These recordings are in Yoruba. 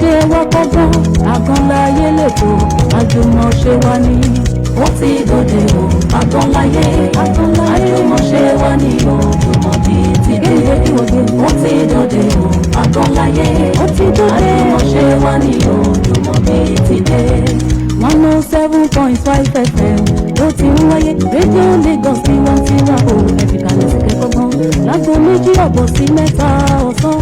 ayé wa kọ́gbọ́n àgàn láyé lẹ́tọ̀ àjùmọ̀ṣe wa ní. Ó ti dòde o àgàn láyé àjùmọ̀ṣe wa ní o Jumobi ti dé. Ó ti dòde o àgàn láyé àjùmọ̀ṣe wa ní o Jumobi ti dé. 107.5 FM ló ti ń wáyé rédíò Lagos tí wọ́n ti wá o ẹ̀fìkàlẹ̀ sí kẹ́kọ̀ọ́ lágbo méjì ọ̀bọ̀ sí mẹ́ta ọ̀sán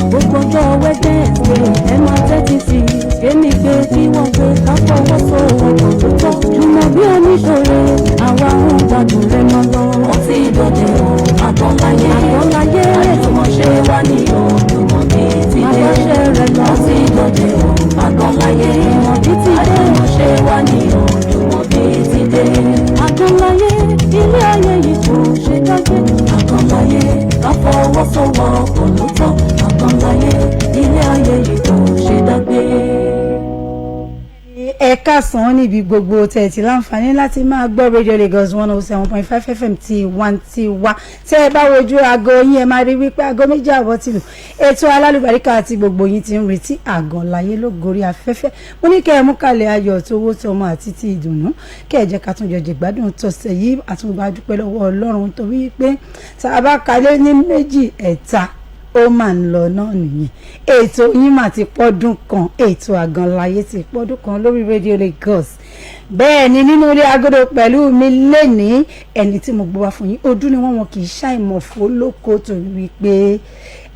gbogbo ọjọ́ Wednesday ẹ máa tẹ́tí sí kémi gbé tí wọ́n gbé káfọwọ́sọ ọkọ̀ tó tọ́ Jumobi Omisore àwa ń gbádùn rẹ̀ mọ́ lọ. Ó ti dòde o àgàn láyé àjùmọ̀ṣe wa ní o Jumobi ti dé. Àjọṣe rẹ̀ lọ. Ó ti dòde o àgàn láyé Jumobi ti dé. Àjùmọ̀ṣe wa ní o Jumobi ti dé. Àgàn láyé ilé ayé yìí kò ṣe dágbé. Àgàn láyé káfọwọ́sowọ́pọ̀ ló tọ́. Àgàn láyé ilé ayé yìí kò ṣe dágbé. Ẹ káàsán níbi gbogbo tẹ̀tí láǹfààní láti máa gbọ́ Radio Lagos 107.5 FM tiwantiwa. Tẹ́ ẹ bá wojú aago yín ẹ máa rí wípé aago méjì àbọ̀ ti lù. Ètò alálùbáríkà àti gbogbo yín ti ń retí àgàn láyé ló gorí afẹ́fẹ́. Mo ní kẹ́ ẹ mú kalẹ̀ ayọ̀ tó owó tọmọ àti ti ìdùnnú. Kẹ́ ẹ jẹ́ ká tún jọjẹ gbádùn tọ̀sẹ̀ yìí àtúngbà dúpẹ́ lọ́wọ́ Ọlọ́run torí pé tá a bá kalẹ̀ ní méjì ẹ̀ta ó máa ń lọ náà nìyẹn. Ètò yín mà ti pọ́dún kan, ètò àgàn láyé ti pọ́dún kan lórí Radio Lagos. Bẹ́ẹ̀ ni nínú ilé agodo pẹ̀lú mi lénìí ẹni tí mo gbọ́ wá fún yín ojú ni wọ́n kì í ṣàìmọ̀ fólókó torí wípé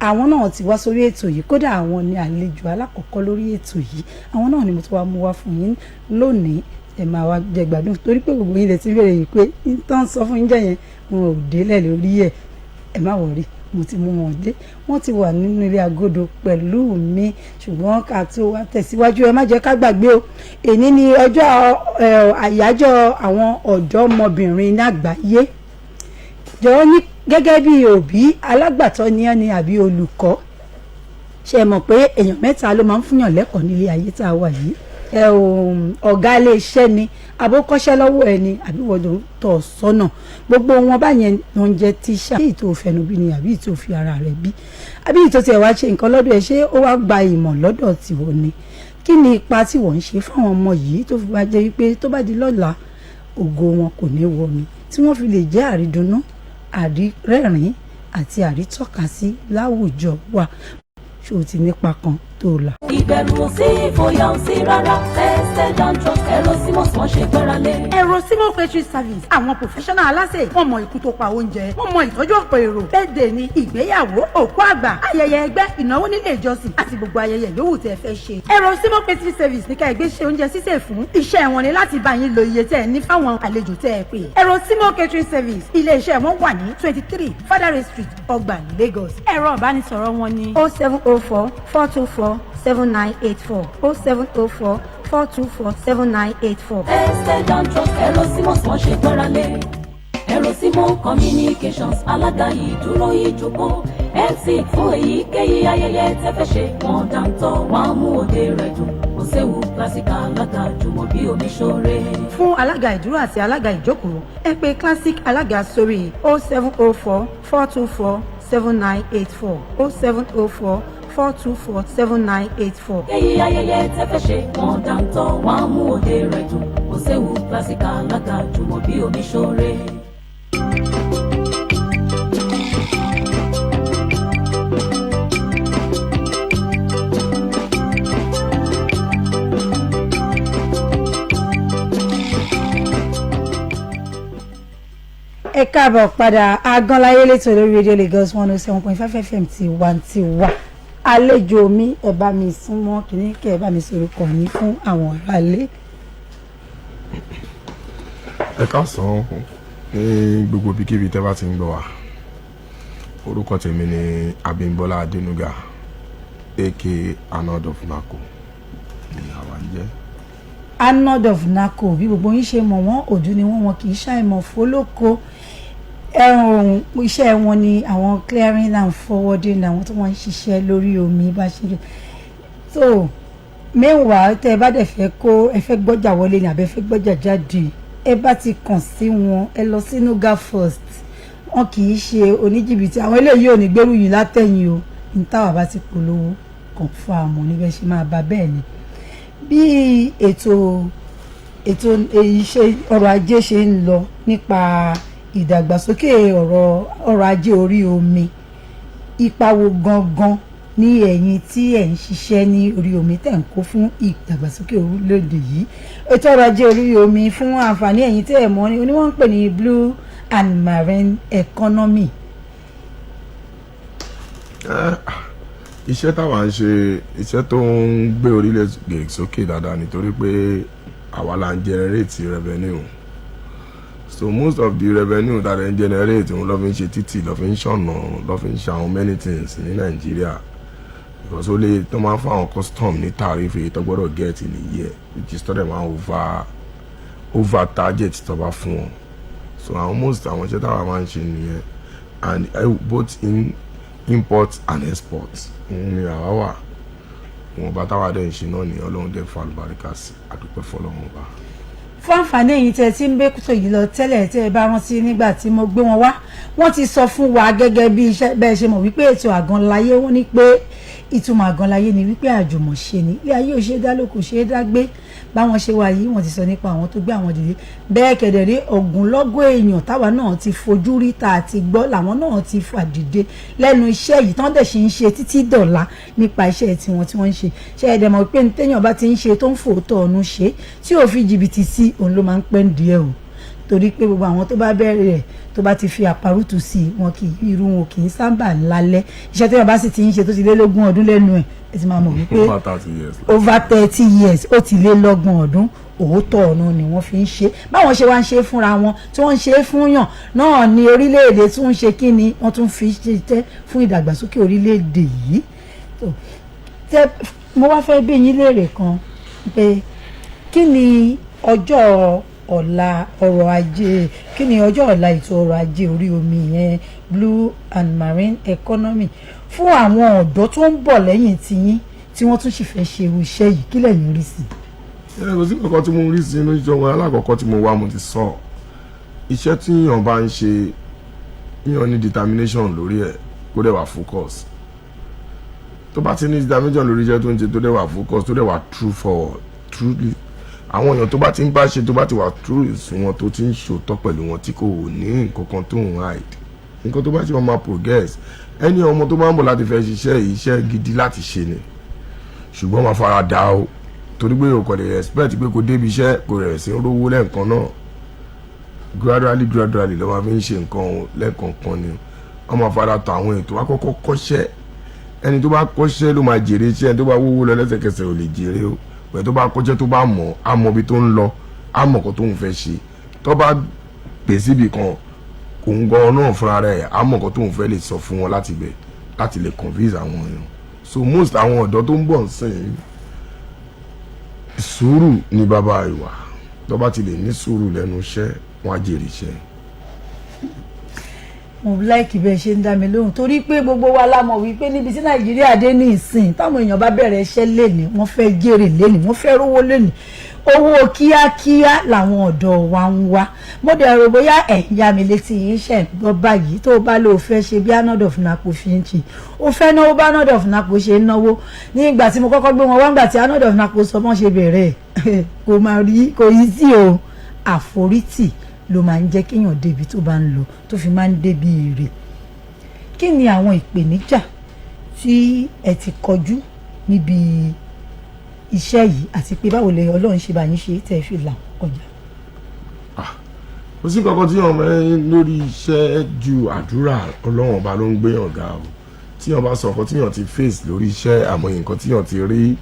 àwọn náà ti wá sórí ètò yìí kódà àwọn ni àlejò alákọ̀ọ́kọ́ lórí ètò yìí àwọn náà ni mo ti wá mú wá fún yín lónìí ẹ máa wá jẹ gbádùn torí pé gbogbo yín lè ti bẹ̀rẹ̀ yìí pé ìtàn sọ fún yín jẹ́ yẹn wọn ò délẹ̀ lórí ẹ̀ ẹ má wọrí mo ti mú wọn dé wọ́n ti wà nínú ilé agodo pẹ̀lú mi ṣùgbọ́n ká tó wá tẹ̀síwájú ẹ má jẹ́ ká gbàgbé o èní ni ọjọ́ àyájọ́ àwọn ọ̀dọ́mọbìnrin ní àgbáyé jọ̀wọ́ ní gẹ́gẹ́ bí òbí alágbàtọ́ ni ẹ́ ni àbí olùkọ́ ṣe mọ̀ pé èèyàn mẹ́ta ló máa ń fúnyàn lẹ́kọ̀ọ́ nílé ayé tá a wà yìí ọ̀gá ilé iṣẹ́ ni abókọ́ṣẹ́ lọ́wọ́ ẹni àbí wọ́n tọ̀ sọ́nà gbogbo wọn báyẹn ló ń jẹ́ tíṣà bí ìtò òfẹnubí ni àbí ìtò òfi ara rẹ̀ bí àbí ìtò tiẹ̀ wá ṣe nǹkan lọ́dọ̀ ẹ̀ ṣé ó wá gba ìmọ̀ lọ́dọ̀ tiwọn ni kí ni ipa tí wọ́n ń ṣe fáwọn ọmọ yìí tó fi wá jẹ́ wípé tó bá di lọ́la ògo wọn kò ní wọmi tí wọ́n fi lè jẹ́ àrídùnnú àrírẹ́rìn àti àrítọ́ka sí láwùjọ wa ṣó ti nípa kan tó la. ìbẹ̀rù sí ìfòyà ò sí rárá tested and trust Erosimos wọ́n ṣe gbára lé. Erosimos catering service àwọn professional aláṣẹ wọ́n mọ ikú tó pa oúnjẹ wọ́n mọ ìtọ́jú ọ̀pọ̀ èrò bẹ́ẹ̀dẹ̀ ni ìgbéyàwó òkú àgbà ayẹyẹ ẹgbẹ́ ìnáwó nílé ìjọsìn àti gbogbo ayẹyẹ yòówù tẹ́ fẹ́ ṣe. Erosimos catering service ní ká ẹgbẹ́ ṣe oúnjẹ sísè fún iṣẹ́ wọn ni láti bá yín lo iye tẹ́ ẹ ní fáwọn àlejò tẹ́ ẹ pè. Erosimos catering service ilé iṣẹ́ wọn wà ní 23 Fadare Street Ọgbà Lagos. ẹ̀rọ ìbánisọ̀rọ̀ wọn ni 0704 424 7984 0704 424 7984. tested and trust Erosimos wọ́n ṣe gbára lé. Erosimos communications alága ìdúró ìjókòó MC fún èyíkéyìí ayẹyẹ tẹ́fẹ́ ṣe wọ́n dáńtọ́ wọ́n á mú òde rẹ̀ dùn kò séwu classic alága Jumobi Omisore. fún alága ìdúró àti alága ìjókòó ẹ pè classic alága sórí 0704 424 7984 0704 424 7984. Kéyìí ayẹyẹ tẹ́fẹ́ ṣe wọ́n dáńtọ́ wọ́n á mú òde rẹ̀ dùn kò séwu classic alága Jumobi Omisore. ẹ káàbọ̀ padà àgàn láyé lẹ́tọ̀ lórí Radio Lagos 107.5 FM tiwantiwa àlejò mi ẹ bá mi súnmọ́ kìíní kẹ́ ẹ bá mi sọ̀rọ̀ kàn ní fún àwọn aráalé. ẹ káàsán ní gbogbo bíkíbi tẹ́ bá ti ń gbọ́ wá orúkọ tèmi ni Abimbola Adenuga aka Anod of Nako ni àwa ń jẹ́. Anod of Nako bí gbogbo yín ṣe mọ̀ wọ́n òdú ni wọ́n kì í ṣàìmọ̀ fólókó iṣẹ́ wọn ni àwọn clearing and forwarding àwọn tó wọ́n ń ṣiṣẹ́ lórí omi bá ṣe so meanwhile tẹ́ ẹ bá dẹ̀ fẹ́ kó ẹ fẹ́ gbọ́jà wọlé ní àbẹ́ fẹ́ gbọ́jà jáde ẹ bá ti kàn sí wọn ẹ lọ sí Adenuga first wọn kì í ṣe oníjìbìtì àwọn eléyìí ò ní gbèrú yìí látẹ̀yìn o ní táwa bá ti polówó confam níbẹ̀ ṣe máa bá bẹ́ẹ̀ ni bí ètò iṣẹ́ ọrọ̀ ajé ṣe ń lọ nípa ìdàgbàsókè ọrọ̀ ajé orí omi ipa wo gangan ní ẹ̀yin tí ẹ̀ ń ṣiṣẹ́ ní orí omi tẹ̀ ń kó fún ìdàgbàsókè orílẹ̀-èdè yìí ètò ọrọ̀ ajé orí omi fún àǹfààní ẹ̀yin tí ẹ̀ mọ̀ ni wọ́n ń pè ní blue and marine economy. Iṣẹ́ táwa ń ṣe iṣẹ́ tó ń gbé orílẹ̀-èdè sókè dáadáa nítorí pé àwa la ń generate revenue, so most of the revenue that they generate òun ló fi ń ṣe títì, ló fi ń ṣọ̀nà, ló fi ń ṣe àwọn many things ní Nàìjíríà, because ó lè tó máa ń fún àwọn custom ní tariff èyí tó gbọ́dọ̀ get in a year which is tó dẹ̀ máa over target tó bá fún wọn, so most àwọn iṣẹ́ táwa máa ń ṣe nìyẹn, and both in import and export òun ni àwa wà, wọn bá táwa dẹ̀ ń ṣe náà ní Ọlọ́run dẹ̀ fa àlùbáríkà sí, àdúpẹ́ fọ́lọ́run ọba. Fún àǹfààní ẹ̀yin tẹ́ tí ń gbé kútó yìí lọ tẹ́lẹ̀ tẹ́ ẹ bá rántí nígbà tí mo gbé wọn wá wọ́n ti sọ fún wa gẹ́gẹ́ bí iṣẹ́ bẹ́ẹ̀ ṣe mọ̀ wípé ètò àgàn láyé wọ́n ní pé ìtumọ̀ àgàn láyé ni wípé àjùmọ̀ṣe ni ilé ayé ò ṣe é dá lóko ṣe é dá gbé báwọn ṣe wà yìí wọ́n ti sọ nípa àwọn tó gbé àwọn dìde bẹ́ẹ̀ kẹ̀dẹ̀rí ogunlọ́gọ̀ èèyàn táwa náà ti fojú rí ta àti gbọ́ làwọn náà ti fà dìde lẹ́nu iṣẹ́ yìí tán dẹ̀ ṣe ń ṣe títí dọ̀la nípa iṣẹ́ tiwọn tí wọ́n ń ṣe ṣe ẹ̀dẹ̀ mọ̀ pé téèyàn bá ti ń ṣe tó ń fòótọ́ ọ̀nù ṣe tí ò fi jìbìtì sí òun ló máa ń pẹ́ díẹ̀ o torí pé gbogbo àwọn tó bá bẹ̀rẹ̀ tó bá ti fi àparùtù sí wọn kì í irú wọn kì í sábà lálẹ́ iṣẹ́ tó yàn bá sì ti ń ṣe tó ti lé lógún ọdún lẹ́nu ẹ̀ ẹ ti máa mọ̀ wípé over 30 years ó ti lé lọ́gbọ̀n ọdún òótọ́ ọ̀nà ni wọ́n fi ń ṣe báwọn ṣe wá ń ṣe fúnra wọn tí wọ́n ń ṣe fún yàn náà ní orílẹ̀-èdè tí wọ́n ń ṣe kí ni wọ́n tún fi ṣe tẹ́ fún ìdàgbàsókè orílẹ̀-èdè yìí mo wá fẹ́ bí yín léèrè kan pé kí ni ọjọ́ ọ̀la ọrọ̀ ajé kí ni ọjọ́ ọ̀la ètò ọrọ̀ ajé orí omi yẹn blue and marine economy fún àwọn ọ̀dọ́ tó ń bọ̀ lẹ́yìn tiyín tí wọ́n tún sì fẹ́ ṣe irú iṣẹ́ yìí kí lẹ̀yin rí sí. kò sí kankan tí mo rí sí inú ìjọ wọn alákọ̀ọ́kọ́ tí mo wá mo ti sọ iṣẹ́ tí yàn bá ń ṣe yàn ní determination lórí ẹ̀ kó dẹ̀ wà focus tó bá ti ní determination lórí iṣẹ́ tó ń ṣe tó dẹ̀ wà focus tó dẹ̀ wà true forward truly àwọn èèyàn tó bá ti ń bá ṣe tó bá ti wà true wọn tó ti ń ṣòótọ́ pẹ̀lú wọn tí kò ní nǹkan kan tó ń hide nǹkan tó bá ṣe wọn máa progress ẹni ọmọ tó máa ń bọ̀ láti fẹ́ ṣiṣẹ́ iṣẹ́ gidi láti ṣe ni ṣùgbọ́n máa fara dà o torí pé o kò lè expect pé kò débi iṣẹ́ kò rẹ̀ sí rówó lẹ́ẹ̀kan náà gradually ló máa fi ń ṣe nǹkan lẹ́ẹ̀kọ̀ọ̀kan ni wọ́n máa fara tọ̀ àwọn ètò àkọ́kọ́ kọ́ṣẹ́ ẹni tó bá kọ́ṣẹ́ ló máa jèrè iṣẹ́ ẹni tó bá wówó lọ lẹ́sẹ̀kẹsẹ̀ ò lè jèrè o pẹ̀ tó bá kọ́ṣẹ́ tó bá mọ̀ á mọ ibi tó ń lọ á mọ̀ kó tó ń fẹ́ ṣe tó bá pè síbi kan òun gan náà fúnra rẹ̀ á mọ̀ kó tó ń fẹ́ lè sọ fún wọn láti bẹ̀ láti lè convince àwọn èèyàn so most àwọn ọ̀dọ́ tó ń bọ̀ sìn sùúrù ní bàbá ìwà tó bá ti lè ní sùúrù lẹ́nu iṣẹ́ wọn á jèrè iṣẹ́. mo láìkì bẹ́ẹ̀ ṣe ń dá mi lóhùn torí pé gbogbo wa la mọ̀ wípé níbi tí nàìjíríà dé ní ìsìn táwọn èèyàn bá bẹ̀rẹ̀ iṣẹ́ lénìí wọ́n fẹ́ jèrè lénìí wọ́n fẹ́ rówó lénìí owó kíákíá làwọn ọ̀dọ́ wa ń wá mo dẹ̀ rò bóyá ẹ̀yà mi létí yìí ṣẹ̀ gbọ́ báyìí tó o bá lò ó fẹ́ ṣe bí anod of napo fi ń ṣe o fẹ́ náwó bá anod of napo ṣe ń náwó ní ìgbà tí mo kọ́kọ́ gbé wọn wá ńgbà tí anod of napo sọ mọ́ ṣe bẹ̀rẹ̀ kò yí sí o àforítì ló máa ń jẹ́ kéèyàn débi tó bá ń lọ tó fi máa ń débi èrè kí ni àwọn ìpèníjà tí ẹ ti kọjú níbi iṣẹ́ yìí àti pé báwo lè Ọlọ́run ṣe bá yín ṣe tẹ́ fi là kọjá. kò sí kankan tí yàn mẹ́rin lórí iṣẹ́ ju àdúrà Ọlọ́run ọba ló ń gbé yàn ga o tí yàn bá sọ nǹkan tí yàn ti face lórí iṣẹ́ àmọ́ nǹkan tí yàn ti rí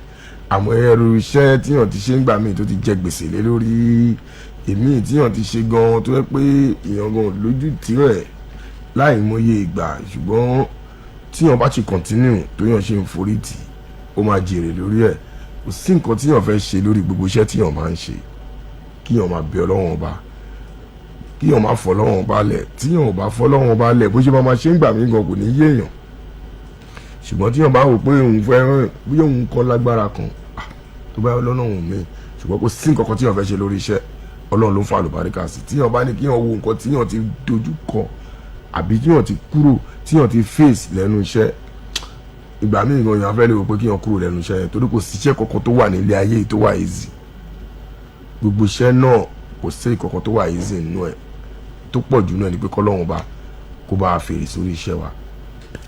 àmọ́ ẹrù iṣẹ́ tí yàn ti ṣe ń gbà míì tó ti jẹ gbèsè lé lórí èmi tí yàn ti ṣe gan tó yẹ pé èèyàn gan lójú tirẹ̀ láì mọye ìgbà ṣùgbọ́n tí yàn bá ti continue tó yàn ṣe ń forí tì ó máa jèrè lórí ẹ̀ kò sí nǹkan tí yàn fẹ́ ṣe lórí gbogbo iṣẹ́ tí yàn máa ń ṣe kí yàn máa bẹ Ọlọ́run ọba kí yàn máa fọ Ọlọ́run ọba lẹ̀ tí yàn ò bá fọ Ọlọ́run ọba lẹ̀ bó ṣe máa ṣe ń gbà mí gan kò ní yé èèyàn ṣùgbọ́n tí yàn bá wò pé òun fẹ́ bí òun kọ́ lágbára kan tó bá lọ́nà òun mi ṣùgbọ́n kò sí nǹkan tí yàn fẹ́ ṣe lórí iṣẹ́ Ọlọ́run ló ń fa àlùbáríkà sí tí yàn bá ní kí yàn wo nǹkan tí yàn ti dojú kọ àbí tí yàn ti kúrò tí yàn ti face lẹ́nu iṣẹ́ ìgbà míì gan èèyàn fẹ́ lè wò pé kí èèyàn kúrò lẹ́nu iṣẹ́ yẹn torí kò síṣẹ́ kankan tó wà nílé ayé tó wà easy gbogbo iṣẹ́ náà kò sí kankan tó wà easy nínú ẹ̀ tó pọ̀ jù náà ni pé kọ́lọ́run bá kó bá fèrè sórí iṣẹ́ wa.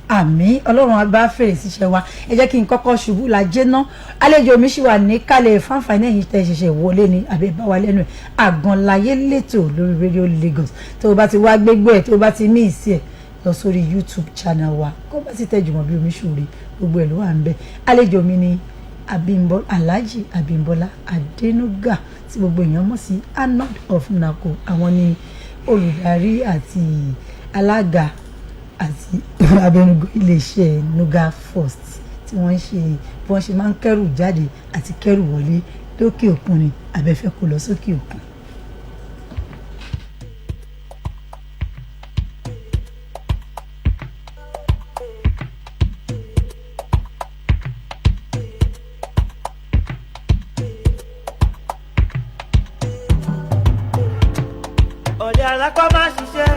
àmín ọlọ́run á bá fèrè síṣẹ́ wa ẹ jẹ́ kí n kọ́kọ́ ṣubú lajẹ́ ná àlejò mi ṣì wà ní kálẹ̀ fáǹfààní ẹ̀yìn tẹ́ ṣẹ̀ṣẹ̀ wọlé ní àbẹ̀bá wa lẹ́nu ẹ̀ AGAN LAYE lẹ́tọ̀ lórí Radio Lagos tó o bá ti wá gbégbó ẹ̀ tó o bá ti mí ìsí ẹ̀ lọ sórí YouTube channel wa kó bá ti tẹ Jumobi Omisore gbogbo ẹ̀ ló wà ń bẹ̀ àlejò mi ni Abimbola Alhaji Abimbola Adenuga tí gbogbo èèyàn mọ̀ sí ANOD of NACO àwọn ni olùdarí àti alága àti abẹnugan iléeṣẹ́ Nuga First tí wọ́n ṣe bí wọ́n ṣe máa ń kẹ́rù jáde àti kẹ́rù wọlé lókè òkun ni abẹ́fẹ́ kó lọ sókè òkun. ọ̀dẹ̀ alápá máa ṣiṣẹ́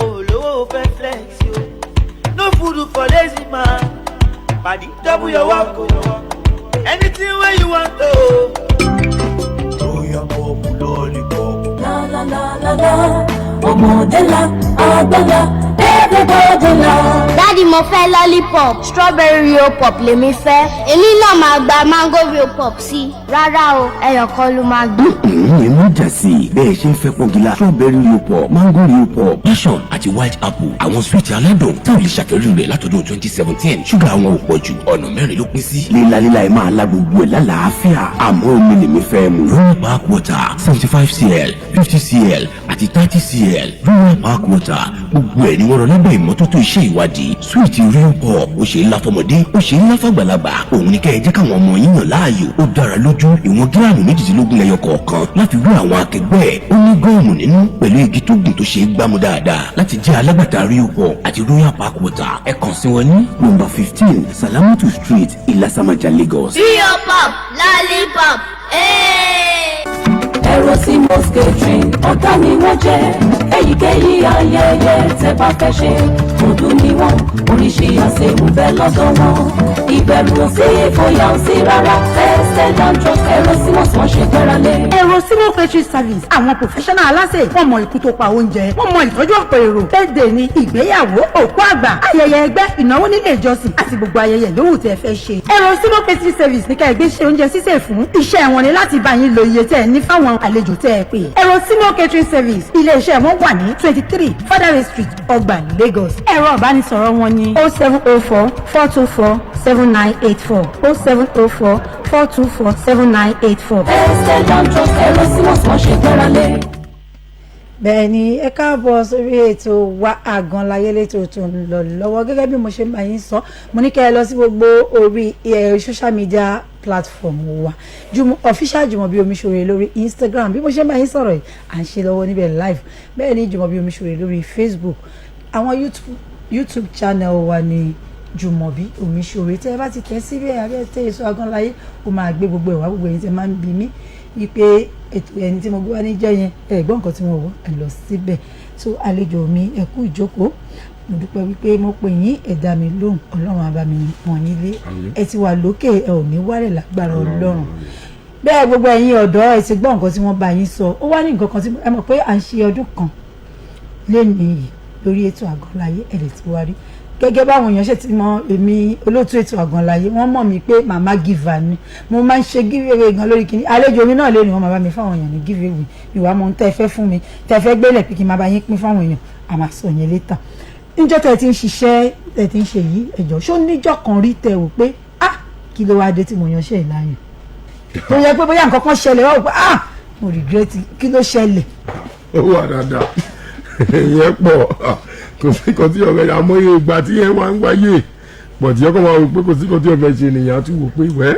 olówó fẹ́ flex yo no food for lazy man pàdé double your work o anything wey you want to. oya pop lollipop. La la la la la, ọmọdé la, àgbà la, everybody la. Daddy mo fẹ́ lollipop strawberry real pop lèmi fẹ́ èmi náà máa gba mango real pop sí rárá o ẹyọ kan ló máa gbé. èmi jà sí bẹ́ẹ̀ ṣe ń fẹ́ pọ́ngilá strawberry real pop mango real pop passion àti white apple àwọn sweet aládùn tí ò lè ṣàfẹ́rí rẹ̀ látọdún 2017 ṣúgà wọn ò pọ̀ jù ọ̀nà mẹ́rin ló pín sí. líla ẹ̀ máa la gbogbo ẹ̀ lálàáfíà àmọ́ omi lèmi fẹ́ mu. royal park water 75cl 50cl àti 30cl royal park water gbogbo ẹ̀ ni wọ́n rọ lábẹ́ ìmọ́tótó iṣẹ́ ìwádìí sweet real pop ó ṣe ńlá fọmọdé ó ṣe ńlá fàgbàlagbà òun ni kẹ́ ẹ jẹ́ káwọn ọmọ yín yàn láàyò ó dára lójú ìwọ̀n gíráàmù 18 lẹ́yọ kọ̀ọ̀kan láti wé àwọn akẹgbẹ́ ẹ̀ ó ní gọ́ọ̀mù nínú pẹ̀lú igi tó gùn tó ṣe é gbámú dáadáa láti jẹ́ alágbàtà real pop àti royal park water ẹ kàn sí wọn ní nọ́mbà 15 Salamatu Street Ilasamaja Lagos. real pop lollipop. ẹ̀rọ sí mosquetrin ọ̀gá ni wọ́n jẹ́ èyíkéyìí ayẹyẹ tẹ́ bá fẹ́ ṣe ọdún ni wọ́n oríṣi àṣewù bẹ́ẹ̀ lọ́dọ̀ wọn ìbẹ̀rù sí ìfòyà sí rárá tested and trust ẹ̀rọ sí wọ́n ṣe gbẹ́rẹ́lé. ẹ̀rọ símọ́ catering service àwọn professional aláṣẹ wọ́n mọ ikú tó pa oúnjẹ wọ́n mọ ìtọ́jú ọ̀pọ̀ èrò birthday ni ìgbéyàwó òkú àgbà ayẹyẹ ẹgbẹ́ ìnáwó nílé ìjọsìn àti gbogbo ayẹyẹ yòówù tẹ́ fẹ́ ṣe. ẹ̀rọ símọ́ catering service ní ká ẹgbẹ́ ṣe oúnjẹ sísè fún iṣẹ́ wọn ni láti bá yín lo iye tẹ́ ẹ ní fáwọn àlejò tẹ́ ẹ pè. ẹ̀rọ símọ́ catering service ilé iṣẹ́ wọn wà ní 23 Fadare Street Ọgbà Lagos. ẹ̀rọ ìbánisọ̀rọ̀ wọn ni 0704 424 7984 0704 424 7984. tested and trust ẹ̀rọ sí wọ́n ṣe gbẹ́rẹ́lé. bẹ́ẹ̀ ni ẹ káàbọ̀ sórí ètò wa AGAN LAYE lẹ́tọ̀ tó ń lọ lọ́wọ́ gẹ́gẹ́ bí mo ṣe máa yín sọ mo ní kẹ́ ẹ lọ sí gbogbo orí social media platform wa official Jumobi Omisore lórí Instagram bí mo ṣe máa yín sọ̀rọ̀ yìí à ń ṣe lọ́wọ́ níbẹ̀ live bẹ́ẹ̀ ni Jumobi Omisore lórí Facebook àwọn YouTube channel wa ni Jumobi Omisore tẹ́ ẹ bá ti tẹ̀ síbẹ̀ abẹ́ tẹ́ èso AGAN LAYE ó máa gbé gbogbo ẹ̀wá gbogbo ẹ̀yin tẹ́ máa ń bi mí wípé ètò ẹni tí mo gbé wá ní jẹ́ yẹn ẹ̀gbọ́n nǹkan tí mo wọ̀ ẹ̀ lọ síbẹ̀ tó àlejò mi ẹ kú ìjókòó mo dúpẹ́ wípé mo pè yín ẹ̀dá mi lóhùn ọlọ́run á bá mi pọ̀n yín lé ẹ ti wà lókè ẹ ò ní wálẹ̀ lágbára ọlọ́run bẹ́ẹ̀ gbogbo ẹ̀yin ọ̀dọ́ ẹ ti gbọ́ nǹkan tí wọ́n bá yín sọ ó wá ní nǹkan kan tí ẹ mọ̀ pé à ń ṣe ọdún kan lẹ́yìn yìí lórí ètò AGAN LAYE ẹ̀rẹ̀ tí wá rí gẹ́gẹ́ báwọn èèyàn ṣe ti mọ èmi olóòtú ètò AGAN LAYE wọ́n mọ̀ mí pé màmá giver ni mo máa ń ṣe giveaway gan lórí kìíní àlejò mi náà lé ní wọ́n máa bá mi fáwọn èèyàn ní giveaway ìwà mọ̀ ń tẹ́ fẹ́ fún mi tẹ́ fẹ́ gbélé pé kí n máa bá yín pín fáwọn èèyàn àmà sọ yẹn létà níjọ́ tẹ́ ti ń ṣiṣẹ́ tẹ́ ti ń ṣe yìí ẹ̀jọ̀ ṣó níjọ́ kan rí tẹ́ wò pé kí ló wáá dé tí mo yan ṣe ìlànà tó yẹ pé bóyá nǹkan kan ṣẹlẹ̀ wá wò pé mo regret kí ló ṣẹlẹ̀. ó wà dáadáa ìyẹn pọ̀ kò sí kan tí ọ̀rẹ́ àmọ́yé ìgbà tí yẹn wá ń wáyé pọ̀ tí ọkọ̀ máa wò pé kò sí kan tí ọ̀rẹ́ ṣe nìyẹn tún wò pé wẹ́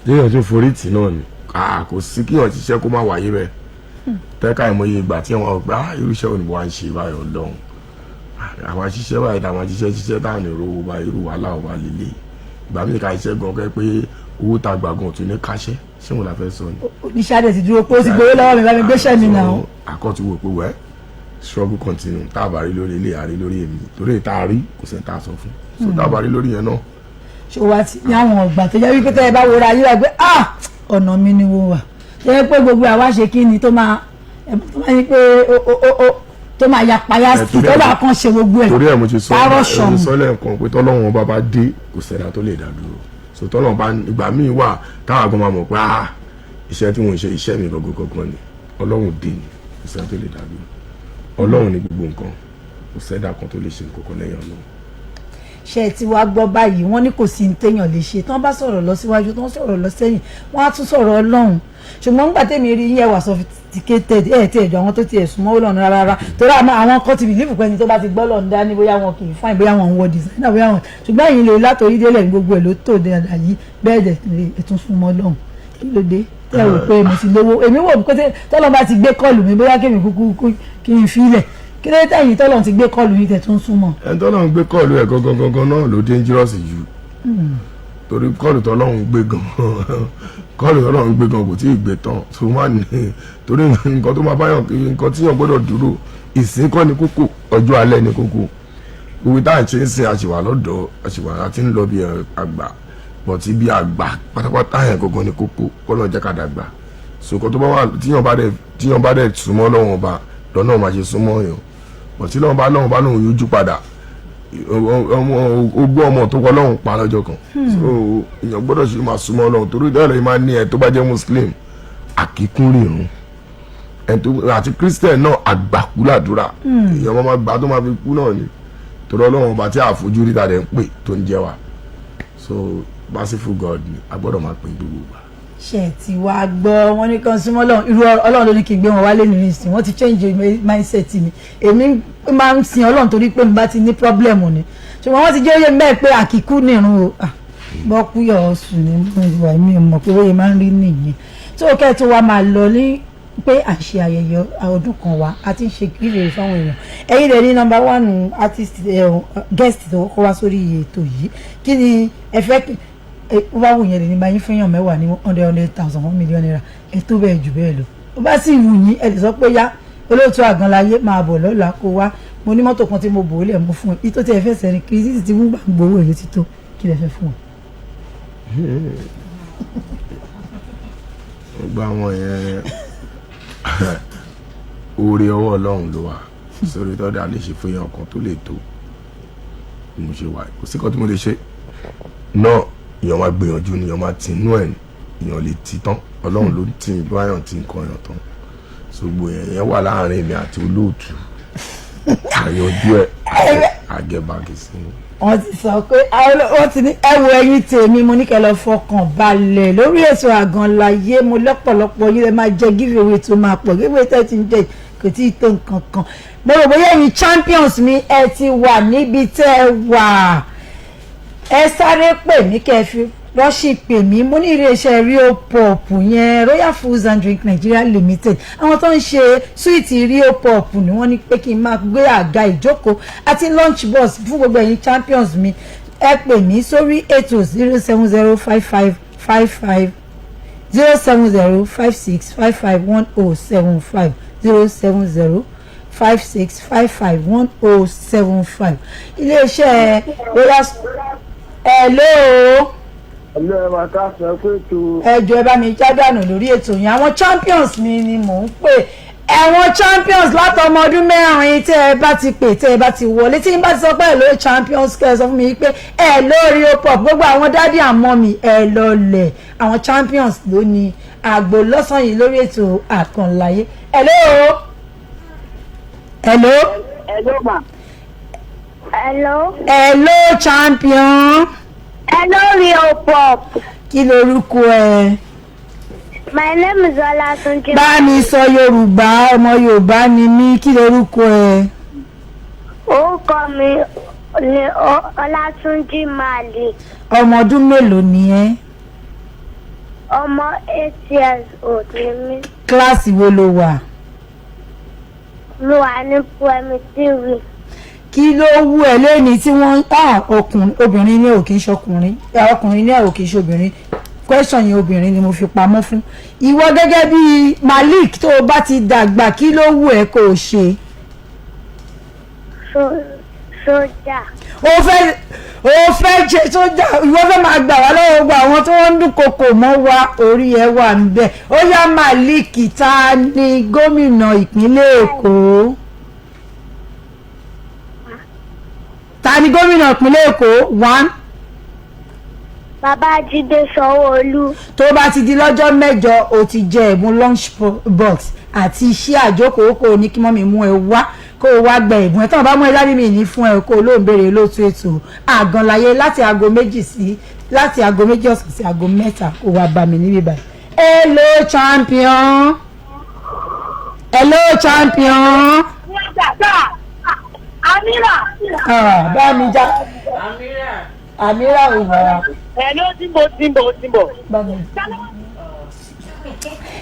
léèyàn tó forí tì náà ni kò sí kí wọ́n ṣiṣẹ́ kó má wáyé bẹ́ẹ̀ tẹ́ka àmọ́yé ìgbà tí wọ́n gbà irúṣẹ́ òní wá ń ṣe báyọ̀ lọ́hùn àwọn aṣiṣẹ́ báyìí táwọn aṣiṣẹ́ táwọn èrò owó bá irú wàhálà ọba líle ìgbà míì ká iṣẹ́ gan kẹ́ pé owó tá a gbà gan tún ní káṣẹ́ ṣé wọn la fẹ́ sọ ni. oníṣàdẹ̀ ti dúró pé ó ti gbowó lọ́wọ́ mi bá mi gbéṣẹ́ mi náà. àkọ́tù wò pé wẹ́ struggle continue tá a bá rí lórí ilé àárí lórí èmi torí ìta rí kò sẹ́ni tá a sọ fún so tá a bá rí lórí yẹn náà ṣé wá ti ní àwọn ọgbà tó jẹ́ wípé tẹ́ ẹ bá wọra yíra pé ọ̀nà mi ni wo wà tó yẹ pé gbogbo àwa ṣe kí ni tó máa ní pé tó máa yapaya sí tó bá kàn ṣe gbogbo ẹ̀. torí ẹ̀ mo ti sọ lẹ́ẹ̀kan pé tọ́lọ́run ọba bá dé kò sẹ́dá tó lè dá dúró so tọ́lọ́run bá ìgbà míì wà táwọn àgbọn máa mọ̀ pé iṣẹ́ tí mo ń ṣe iṣẹ́ mi gangan ni ọlọ́run dé ni kò sẹ́dá tó lè dá dúró ọlọ́run ní gbogbo nǹkan kò sẹ́dá kan tó lè ṣe nǹkan kan lẹ́yìn ọlọ́run. ṣe ti wá gbọ́ báyìí wọ́n ní kò sí ní téèyàn lè ṣe tí wọ́n bá sọ̀rọ̀ lọ síwájú tí wọ́n sọ̀rọ̀ lọ sẹ́yìn wọ́n á tún sọ̀rọ̀ ọlọ́run ṣùgbọ́n nígbà tèmi rí yẹn wà sophisticated tí ẹ̀jọ̀ àwọn tó ti ẹ̀sùn mọ́ ọlọ́run rárá torí àwọn kan ti bìlífù pé ẹni tó bá ti gbọ́ lọ́run dání bóyá wọn kì í fáìn bóyá wọn ń wọ designer bóyá wọn ṣùgbọ́n ẹ̀yin lè látòrí délẹ̀ gbogbo ẹ̀ ló tó dáadáa yìí bẹ́ẹ̀ dẹ̀ lè tún fún mọ́ ọlọ́run kí ló dé tẹ́ ò pé mo ti lówó èmi wò pé tọ́lọ́ bá ti gbé kọ́ọ̀lù mi bóyá kémi kúkú kí n filẹ̀ kí ló tẹ̀yìn tọ́lọ́ ti gbé kọ́ọ̀lù yìí tẹ̀ tún súnmọ́. ẹni tọ́lọ́ ń gbé kọ́ọ̀lù ẹ̀ gangan náà ló dangerous jù torí kọ́ọ̀lù tọ́lọ́ ń gbé gan kọ́ọ̀lù tọ́lọ́ ń gbé gan kò tí ì gbé tán tó má ní torí nǹkan tó máa báyọ̀ nǹkan tí yàn gbọ́dọ̀ dúró ìsìn kọ́ ni kókó ọjọ́ alẹ́ ni kókó òwe táà ń ṣe ń sin àṣìwà lọ́dọ̀ àṣìwà àti ń lọ bí àgbà pọ̀ tí bí àgbà pátápátá yẹn gangan ni kókó kọ́lọ́ jẹ́ ká dàgbà sòkò tó bá wà tíyàn bá dẹ̀ súnmọ́ lọ́wọ́n ọba lọ́nà máa ṣe súnmọ́ yàn bọ̀tí lọ́wọ́n bá lóun yójú padà ogún ọmọ tó kọ́ lọ́hùn pa lọ́jọ́ kan so èèyàn gbọ́dọ̀ ṣe máa súnmọ́ lọ́hùn torí ìdájọ́ yìí máa ní ẹ tó bá jẹ́ muslim àkíkúnrìrún àti christian náà àgbàkúlàdúrà èèyàn máa gbà tó máa fi kú náà ni torí ọlọ́run ọba tí àfojú rí tàdé ń pè tó ń jẹ́ wa so merciful God ni a gbọ́dọ̀ máa pè gbogbo wa. ṣe ti wá gbọ́ wọn ní kan súnmọ́ ọlọ́run irú ọlọ́run ló ní kí n gbé wọn wálé nínú ìsìn wọ́n ti change mindset mi èmi máa ń sin ọlọ́run torí pé mi bá ti ní problem ni ṣùgbọ́n wọ́n ti jẹ́ oyè mẹ́ẹ̀ pé àkíkú nìrun o bọ́kú yọ̀ ọ́ sùn ní ìwà mi ò mọ̀ pé oyè máa ń rí nìyẹn tó kẹ́ tó wá máa lọ ní pé à ń ṣe ayẹyẹ ọdún kan wa a ti ń ṣe kíre fáwọn èèyàn ẹ̀yin rẹ̀ ní number one artist guest tó kọ́ wá sórí ètò yìí kí ni ẹ fẹ́ ó bá wù yẹn lè ní báyìí fẹ́yàn mẹ́wàá ní 100,000 1 million naira ẹ tó bẹ́ẹ̀ jù bẹ́ẹ̀ lọ ó bá sì wù yín ẹ lè sọ pé yá olóòtú Àgàn Láyé máa bọ̀ lọ́la kó wá mo ní mọ́tò kan tí mo bò ó lẹ̀ mú fún ẹ ìtò tí ẹ fẹ́ sẹ́ni kiri títí tí wọ́n gbà ń gbowó èyí ti tó kí lẹ fẹ́ fún wọn. gbogbo àwọn yẹn oore ọwọ́ Ọlọ́run ló wà sórí tọ́jà lè ṣe fún yẹn ọkàn tó lè tó mo ṣe wà kò sí kan tí mo lè ṣe náà èèyàn máa gbìyànjú ni èèyàn máa ti inú ẹ̀ èèyàn lè ti tán Ọlọ́run ló ti báyàn ti nǹkan èèyàn tán ṣùgbọ́n yẹn wà láàrin mi àti olóòtú àyànjú ẹ̀ àgẹ̀bàgẹ̀ sí i. wọ́n ti sọ pé wọ́n ti ní ẹ̀wọ̀ ẹ̀yìn tèmi mo ní kẹ́ lọ fọkàn balẹ̀ lórí ètò Àgàn Láyé mo lọ́pọ̀lọpọ̀ yín lè máa jẹ giveaway tó máa pọ̀ giveaway tẹ́ ti ń jẹ kò tí ì tó nǹkan kan mo rò bóyá ẹ̀yin champions mi ẹ ti wà níbi tẹ́ ẹ wà ẹ sáré pè mí kẹ́ ẹ fi rọ́ṣì pè mí mo ní iléeṣẹ́ Rio Pop yẹn Royal Foods and Drink Nigeria Limited àwọn tó ń ṣe súwìtì Rio Pop ni wọ́n ní pé kí n máa gbé àga ìjókòó àti lunch box fún gbogbo ẹ̀yin champions mi ẹ pè mí sórí ètò 0705555 07056551075 07056551075 iléeṣẹ́ Royal hello ẹjọ ẹ bá mi jádànù lórí ètò yẹn àwọn champions mi ni mò ń pè ẹwọn champions látọmọ ọdún mẹ́rin tẹ́ ẹ bá ti pè tẹ́ ẹ bá ti wọlé tí n bá ti sọ pé ẹ lórí champions kẹ́ ẹ sọ fún mi pé ẹ lórí Rio Pop gbogbo àwọn dádì àmọ́ mi ẹ lọlẹ̀ àwọn champions ló ní àgbo lọ́sàn yìí lórí ètò Àgàn Láyé hello ma. hello champion. Hello, Rio Pop. Kí lorúkọ ẹ? My name is Olatunji. Bá mi sọ Yorùbá, ọmọ Yorùbá ni mí, kí lorúkọ ẹ? Orúkọ mi ni Olatunji Mali. Ọmọ ọdún mélòó ni ẹ́? Ọmọ 8 years old ni mí. Kíláàsì wo lo wà? Mo wà ní primary. Kí ló wú ẹ lẹ́ni tí wọ́n ń ọkùnrin obìnrin ní òkè ṣọkùnrin ọkùnrin ní òkè ṣobìnrin question yẹn obìnrin ni mo fi pamọ́ fún ìwọ gẹ́gẹ́ bí Malik tó o bá ti dàgbà kí ló wú ẹ kó o ṣe. sójà. ó fẹ́ ṣe sójà ìwọ fẹ́ máa gbà wá lọ́wọ́ gbogbo àwọn tí wọ́n ń dúnkokò mọ́ wa orí ẹ̀ wà ń bẹ̀. ó yá Malik ta ni gómìnà ìpínlẹ̀ Èkó. ta ni gómìnà ìpínlẹ̀ Èkó 1. Babájídé Sanwó-Olú. tó bá ti di lọ́jọ́ mẹ́jọ ó ti jẹ ẹ̀bùn lunch box àti iṣẹ́ àjókòó kò ní kí mọ́mí mú ẹ wá kó o wá gba ẹ̀bùn ẹ̀ tán bá mú ẹ lábí mi ní fún ẹ kó o lóun béèrè lóòótọ́ ètò Àgàn Láyé láti aago méjì ọ̀sán sí aago mẹ́ta kó wá bá mi níbí báyìí. Hello champion. Bá mi já. Amira ò wá. Hello Timbo.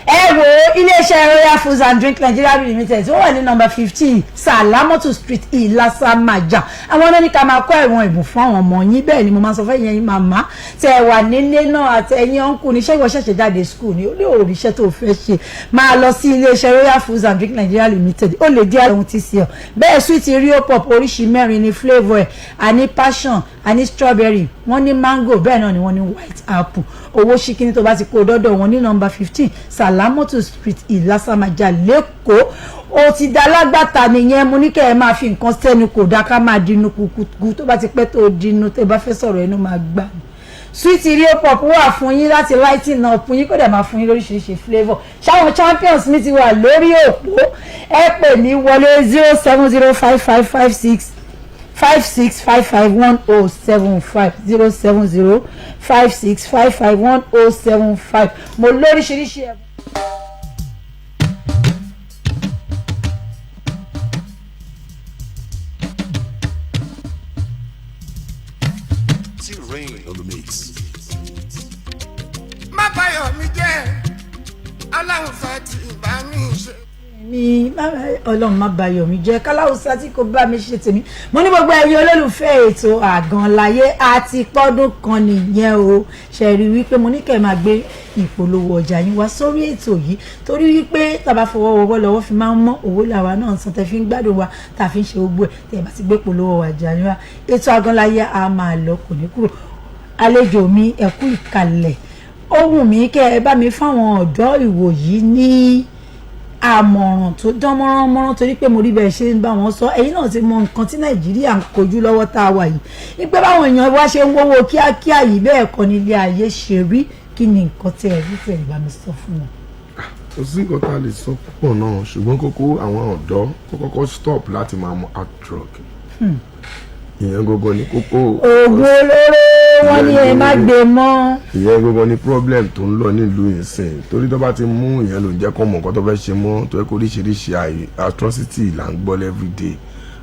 Ẹ wo iléeṣẹ́ Royal Foods and Drink Nigeria Limited tó wà ní number 15 Salamotu Street Ilasamaja. Àwọn náà ní ká máa kọ́ ẹ̀wọ̀n ìbùn fún àwọn ọmọ yín bẹ́ẹ̀ ni mo máa sọ fẹ́ yẹn màmá tẹ wà nílé náà àti ẹ̀yin ọ̀nkù níṣẹ́ ìwọ ṣẹ̀ṣẹ̀ jáde school ni ó lè òrìṣẹ́ tó fẹ́ ṣe máa lọ sí iléeṣẹ́ Royal Foods and Drink Nigeria Limited ó lè dí àwọn TCL bẹ́ẹ̀ sweet Rio Pop oríṣi mẹ́rin ní flavour ẹ̀ àní passion àní strawberry wọ́n ní mango bẹ́ẹ̀ náà ni wọ́n ní white apple owó ṣíkíní tó bá ti kó dọ́dọ̀ wọn ní number 15 Salamotu Street Ilasamaja lẹ́kọ̀ọ́ ó ti dá lágbàtà nìyẹn mo ní kẹ́ ẹ máa fi nǹkan sẹ́nu kò dá ká máa dínú kúkú tó bá ti pẹ́ tó dínú tó bá fẹ́ sọ̀rọ̀ ẹnu máa gbà ní. Sweet Rio Pop wà fún yín láti lighting up fún yín kó dẹ̀ máa fún yín lóríṣiríṣi flavour ṣáwọn champions mi ti wà lórí òpó ẹ pè ní wọlé 0705556551075 07056551075 mo lóríṣiríṣi ẹ̀. má báyọ̀ mi jẹ́ aláwọ̀ fàtí bá mi ṣe. Ọlọ́run má bayọ̀ mi jẹ́ káláwùsá tí kò bá mi ṣe tèmi mo ní gbogbo ẹ̀yin olólùfẹ́ ètò Àgàn Láyé àti pọ́dún kan nìyẹn o ṣe rí wípé mo ní kẹ́ máa gbé ìpolówó ọjà yín wá sórí ètò yìí torí wípé tàbá fọwọ́ wọ́wọ́ lọ́wọ́ fi máa ń mọ́ owó làwa náà san tẹ́ fi ń gbádùn wa tá fi ń ṣe gbogbo ẹ̀ tẹ́ bá ti gbé ìpolówó ọjà yín wá ètò Àgàn Láyé a máa lọ kò ní kúrò. Àlejò mi ẹ kú ìkàlẹ̀ ó wù mí kẹ́ ẹ bá mi fáwọn ọ̀dọ́ ìwòyí ní àmọ̀ràn tó dán mọ́rán torí pé mo rí bẹ́ẹ̀ ṣe ń bá wọn sọ ẹ̀yin náà ti mọ nǹkan tí Nàìjíríà ń kojú lọ́wọ́ tá a wà yìí wípé báwọn èèyàn wá ṣe ń wówó kíákíá yìí bẹ́ẹ̀ kọ́ ní ilé ayé ṣe rí kí ni nǹkan tí ẹ rí tẹ̀lé bá mi sọ fún wọn. kò sí nǹkan tá a lè sọ púpọ̀ náà ṣùgbọ́n kókó àwọn ọ̀dọ́ kọ́kọ́ stop láti máa mu hard drug ìyẹn gógó ni kókó. oògùn olóró wọn ní ẹ má gbé mọ́. ìyẹn gógó ni problem tó ń lọ nílùú ìsìn torí tó bá ti mú ìyẹn ló ń jẹ́ kó mọ̀ nǹkan tó fẹ́ ṣe mọ́ tó yẹ kó oríṣiríṣi atrocity là ń gbọ́ everyday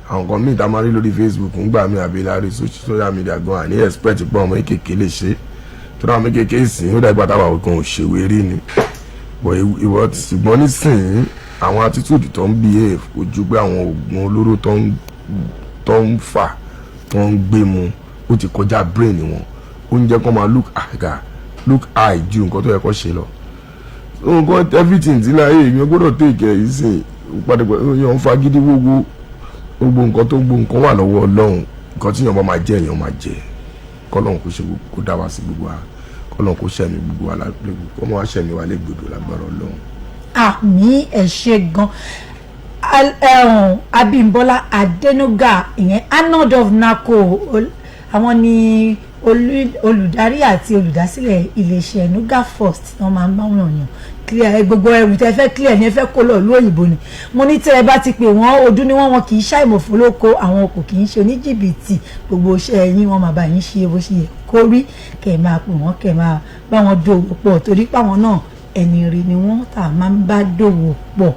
àwọn kan míì tá a máa rí lórí Facebook ń gbà mí àbí lárí social media gan àní expect pé ọmọ kékeré lè ṣe tó dáwọn kékeré sìn ó dàgbà táwọn kan ò ṣèwé rí ni ìwọ ṣùgbọ́n nísìnyí àwọn attitude tó ń behave kò ju pé àwọn oògùn olóró tó ń fà tó ń gbé mu ó ti kọjá brain wọn ó ń jẹ́ kó máa look high ju nǹkan tó yẹ kó ṣe lọ nǹkan everything tí láyé èèyàn gbọ́dọ̀ take it easy pàdépọ̀ èèyàn ń fagídí gbogbo nǹkan wà lọ́wọ́ Ọlọ́run nǹkan tí èèyàn bá máa jẹ èèyàn máa jẹ kọ́lọ́run kó ṣe kó dá wa sí gbogbo wa kọ́lọ́run kó ṣẹ̀mí gbogbo wa lágbègbè kó máa ṣẹ̀mí wa légbodò lágbára Ọlọ́run. àmì ẹ ṣé gan Abimbola Adenuga ìyẹn Anod of NACO àwọn ni olùdarí àti olùdásílẹ̀ iléeṣẹ́ Nuga First wọ́n máa ń bá wọn yàn clear gbogbo ẹrù tẹ́ fẹ́ clear ní ẹ fẹ́ kó lọ ìlú òyìnbó ni mo ní tẹ́ ẹ bá ti pè wọ́n ojú ni wọ́n kì í ṣàìmọ̀ fólókó àwọn kò kì í ṣe oníjìbìtì gbogbo iṣẹ́ yín wọ́n máa bá yín ṣe bó ṣe yẹ kó rí kẹ́ ẹ máa pè wọ́n kẹ́ ẹ máa bá wọn dòwò pọ̀ torí páwọn náà ẹni rí ni wọ́n tà máa ń bá dòwò pọ̀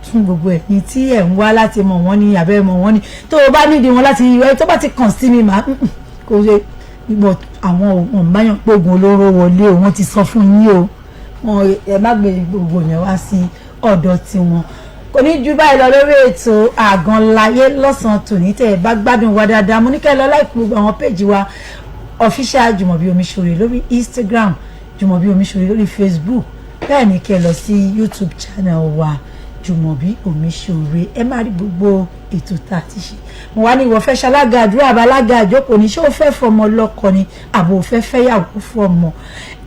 fún gbogbo ẹ̀yin tí ẹ̀ ń wá láti mọ̀ wọ́n ní abẹ́ mọ̀ wọ́n ní tó o bá nídìí wọn láti ẹ tó bá ti kàn sí mi máa kò ṣe gbọ́ àwọn òǹbáyàn pé oògùn olóró wọlé o wọ́n ti sọ fún yín o wọn ẹ má gbé gbogbo yẹn wá sí ọ̀dọ̀ tiwọn kò ní ju báyìí lọ lórí ètò Àgàn Láyé lọ́sàn-án tòní tẹ́ ẹ bá gbádùn wa dáadáa mo ní kẹ́ ẹ lọ láìpẹ́ gbogbo àwọn péjì wa official Jumobi Omisore lórí Instagram Jumobi Omisore lórí Facebook bẹ́ẹ̀ ni kẹ́ ẹ lọ sí YouTube channel wa Jumobi Omisore ẹ máa rí gbogbo ètò tá a ti ṣe mo wá ní ìwọ fẹ́ ṣalága àdúrà àbálága àjókòó ní ṣé o fẹ́ fọmọ lọ́kọ ni àbò fẹ́ fẹ́yàwó fọmọ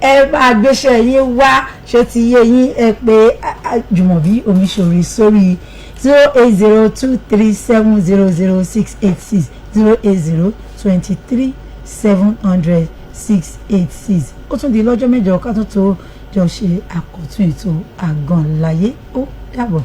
ẹ máa gbéṣẹ́ yín wá ṣé ti yé yín ẹ pé Jumobi Omisore sórí 08023700686 08023700686 ó tún di lọ́jọ́ mẹ́jọ ká tó jọ ṣe àkọ́tún ètò àgàn láyé ó dàbọ̀.